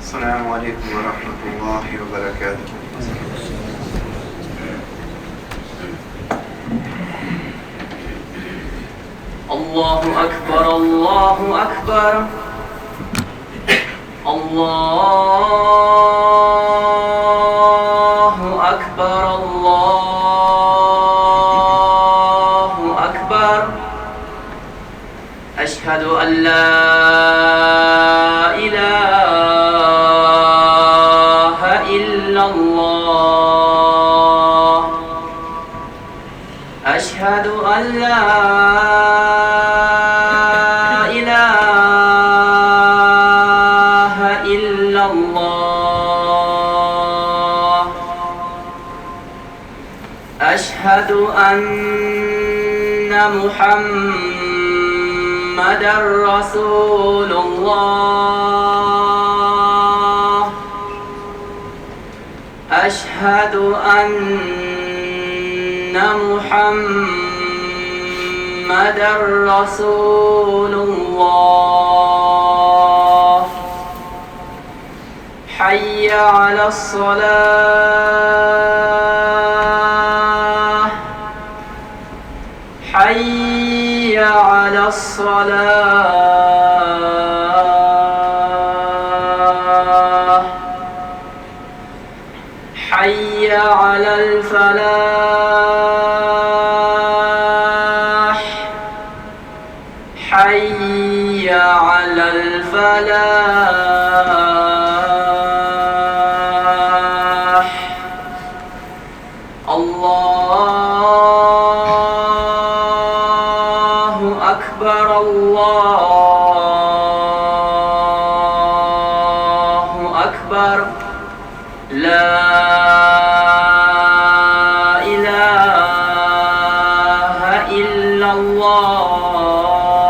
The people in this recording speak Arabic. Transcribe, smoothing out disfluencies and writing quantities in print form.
السلام عليكم ورحمة الله وبركاته. الله أكبر الله أكبر الله أكبر الله أكبر. أشهد أن لا إله إلا الله. أشهد أن لا إله إلا الله. أشهد أن محمدًا رسول الله. أشهد أن محمدًا رسول الله. حي على الصلاة. حي على الصلاة. حي على الفلاح. حي على الفلاح. الله أكبر الله أكبر. لا إله إلا الله.